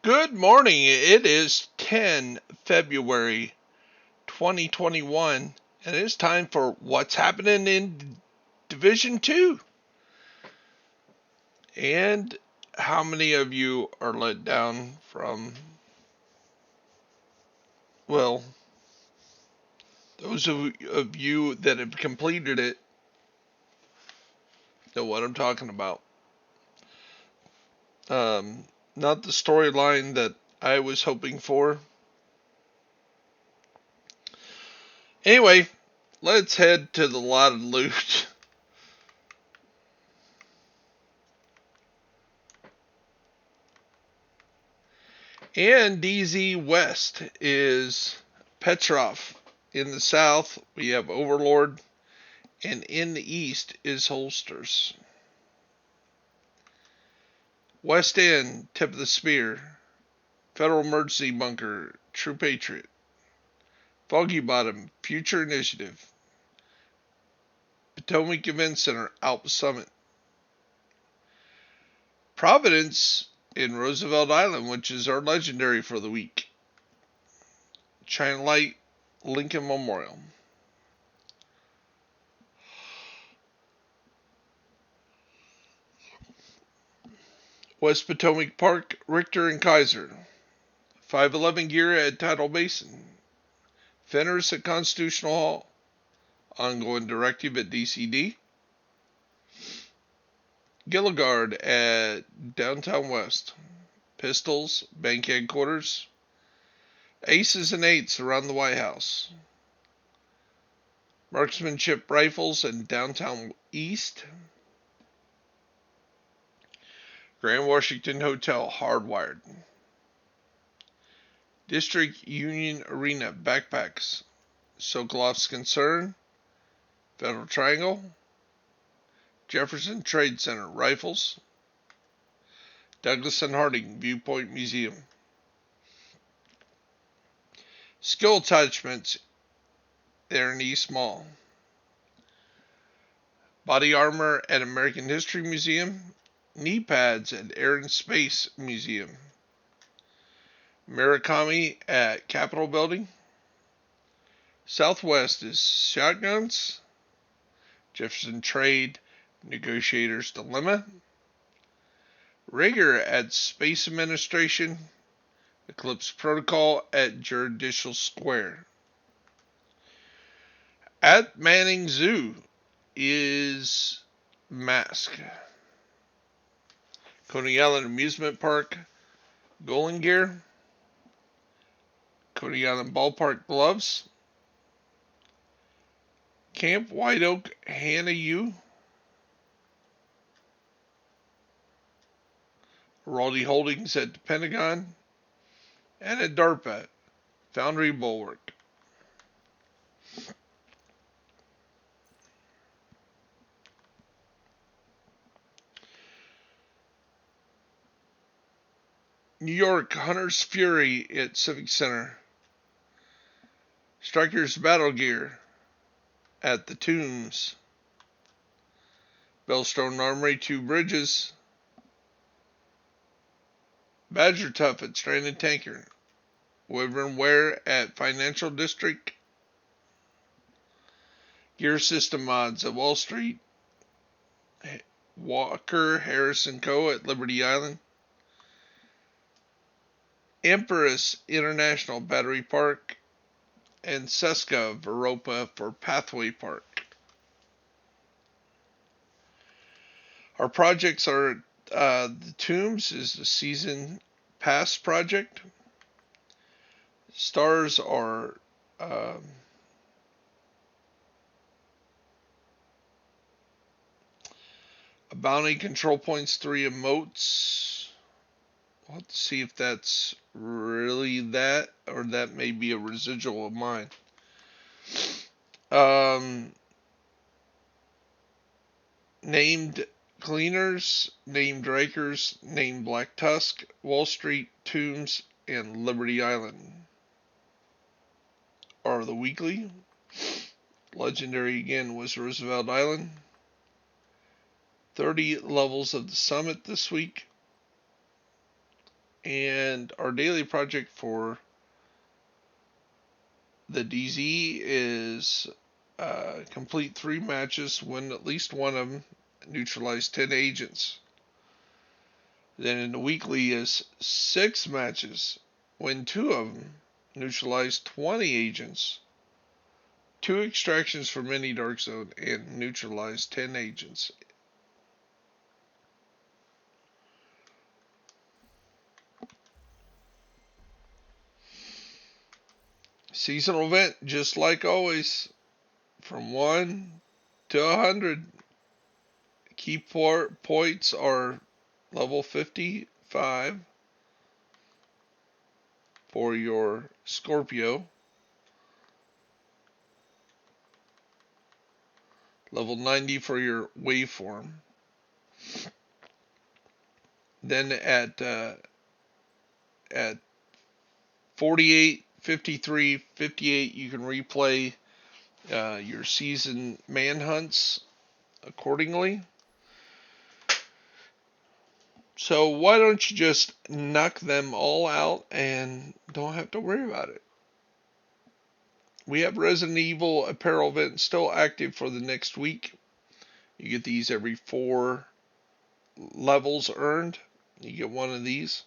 Good morning. It is 10 February 2021, and it's time for what's happening in Division 2. And how many of you are let down from, well, those of you that have completed it know what I'm talking about. Not the storyline that I was hoping for. Anyway, let's head to the lot of loot. And DZ West is Petrov. In the south, we have Overlord. And in the east is Holsters. West End, Tip of the Spear. Federal Emergency Bunker, True Patriot. Foggy Bottom, Future Initiative. Potomac Event Center, Alp Summit. Providence in Roosevelt Island, which is our legendary for the week. China Light, Lincoln Memorial. West Potomac Park, Richter and Kaiser. 511 gear at Tidal Basin. Fenner's at Constitutional Hall. Ongoing directive at DCD. Gilligard at Downtown West. Pistols, Bank Headquarters. Aces and Eights around the White House. Marksmanship Rifles in Downtown East. Grand Washington Hotel, Hardwired. District Union Arena, Backpacks. Sokolov's Concern, Federal Triangle. Jefferson Trade Center, Rifles. Douglas and Harding, Viewpoint Museum. Skill Attachments there in East Mall. Body Armor at American History Museum. Knee Pads at Air and Space Museum. Murakami at Capitol Building. Southwest is Shotguns. Jefferson Trade, Negotiator's Dilemma. Rager at Space Administration. Eclipse Protocol at Judicial Square. At Manning Zoo is Mask. Coney Island Amusement Park, Golden Gear. Coney Island Ballpark Gloves. Camp White Oak, Hannah U. Raldi Holdings at the Pentagon. And at DARPA, Foundry Bulwark. New York, Hunter's Fury at Civic Center. Striker's Battle Gear at the Tombs. Bellstone Armory, Two Bridges. Badger Tough at Stranded Tanker. Wyvern Ware at Financial District. Gear System Mods at Wall Street. Walker, Harris & Co. at Liberty Island. Empress International Battery Park. And Seska Veropa for Pathway Park. Our projects are the Tombs is the Season Pass project. Stars are a bounty, control points, 3 emotes. We'll have to see if that's really that, or that may be a residual of mine. Named Cleaners, named Rakers, named Black Tusk, Wall Street, Tombs, and Liberty Island are the weekly. Legendary again was Roosevelt Island. 30 levels of the summit this week. And our daily project for the DZ is complete 3 matches, win at least one of them, neutralize 10 agents. Then in the weekly is 6 matches, win 2 of them, neutralize 20 agents, 2 extractions from any dark zone, and neutralize 10 agents. Seasonal event, just like always, from 1 to 100. Key points are level 55 for your Scorpio, level 90 for your waveform. Then at 48, 53, 58, you can replay your season manhunts accordingly. So why don't you just knock them all out and don't have to worry about it? We have Resident Evil apparel event still active for the next week. You get these every 4 levels earned. You get one of these.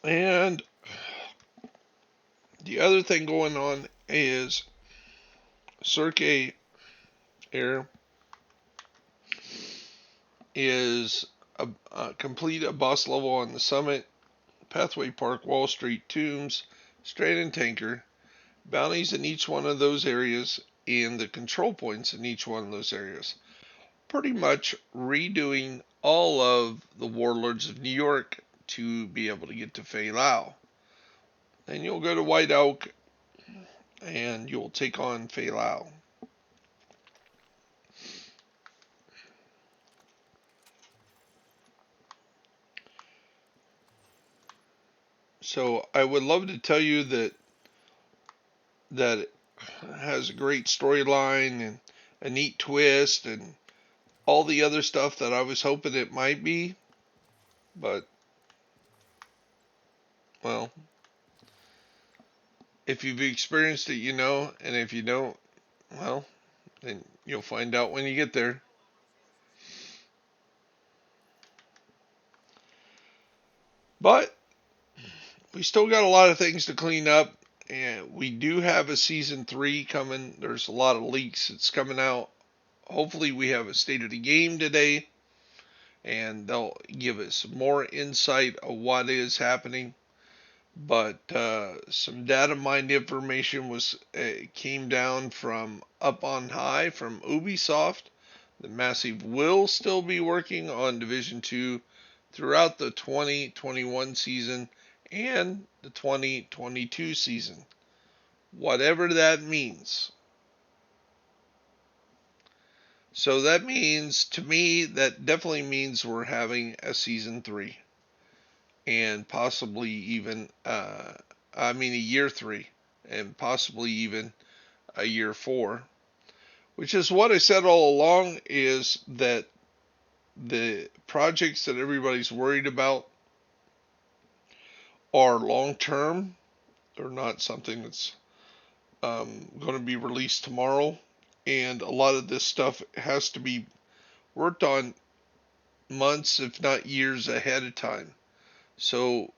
And the other thing going on is CIRCE here is complete a boss level on the Summit, Pathway Park, Wall Street, Tombs, Strand and Tanker, bounties in each one of those areas, and the control points in each one of those areas. Pretty much redoing all of the Warlords of New York to be able to get to FAYE. Then you'll go to White Oak and you'll take on FAYE. So I would love to tell you that it has a great storyline and a neat twist and all the other stuff that I was hoping it might be, but well, if you've experienced it, you know, and if you don't, well, then you'll find out when you get there. But we still got a lot of things to clean up, and we do have a season 3 coming. There's a lot of leaks that's coming out. Hopefully we have a state of the game today, and they'll give us more insight of what is happening. But some data mined information came down from up on high from Ubisoft. The Massive will still be working on Division 2 throughout the 2021 season and the 2022 season. Whatever that means. So that means, to me, that definitely means we're having a season 3. And possibly even, a year 3. And possibly even a year 4. Which is what I said all along, is that the projects that everybody's worried about are long-term. They're not something that's going to be released tomorrow. And a lot of this stuff has to be worked on months, if not years ahead of time. So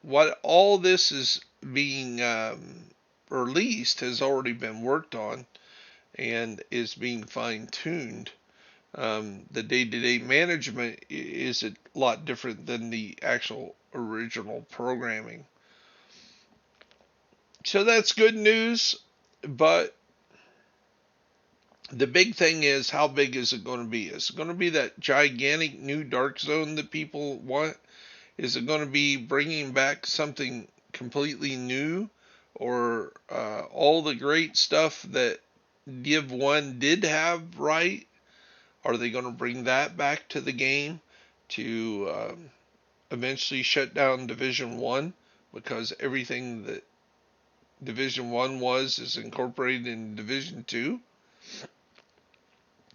what all this is being released has already been worked on and is being fine-tuned. The day-to-day management is a lot different than the actual original programming. So that's good news, but the big thing is, how big is it going to be? Is it going to be that gigantic new dark zone that people want? Is it going to be bringing back something completely new? Or all the great stuff that Div 1 did have right? Are they going to bring that back to the game to eventually shut down Division 1? Because everything that Division 1 is incorporated in Division 2?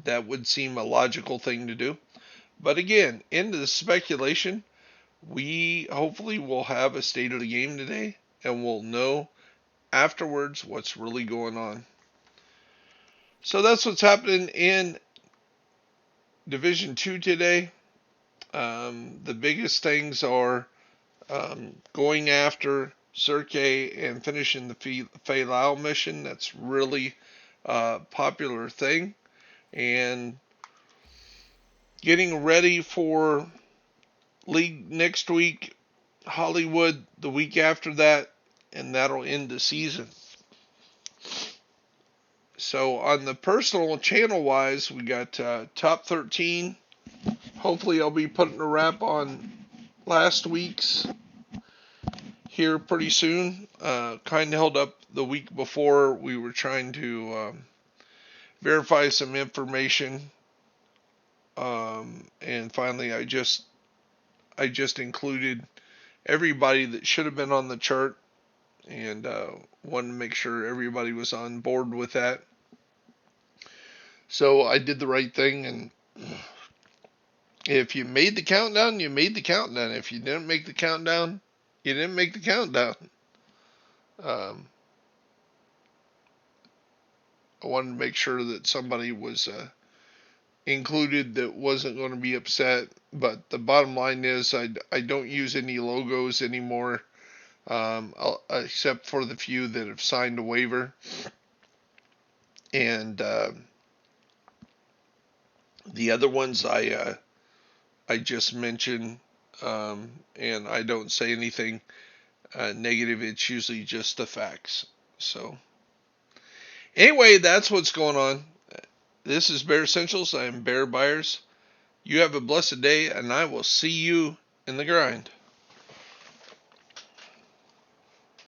That would seem a logical thing to do. But again, into the speculation, we hopefully will have a state of the game today, and we'll know afterwards what's really going on. So that's what's happening in Division 2 today. The biggest things are going after CIRCE and finishing the FAYE mission. That's really a popular thing. And getting ready for League next week, Hollywood the week after that, and that'll end the season. So on the personal channel wise, we got top 13. Hopefully I'll be putting a wrap on last week's here pretty soon. Kind of held up the week before. We were trying to verify some information. And finally I just included everybody that should have been on the chart, and wanted to make sure everybody was on board with that. So I did the right thing, and if you made the countdown, you made the countdown. If you didn't make the countdown, you didn't make the countdown. I wanted to make sure that somebody was included that wasn't going to be upset. But the bottom line is I don't use any logos anymore, except for the few that have signed a waiver. And the other ones I just mentioned, and I don't say anything negative. It's usually just the facts. So anyway, that's what's going on. This is Bear Essentials. I am Bear Byers. You have a blessed day, and I will see you in the grind.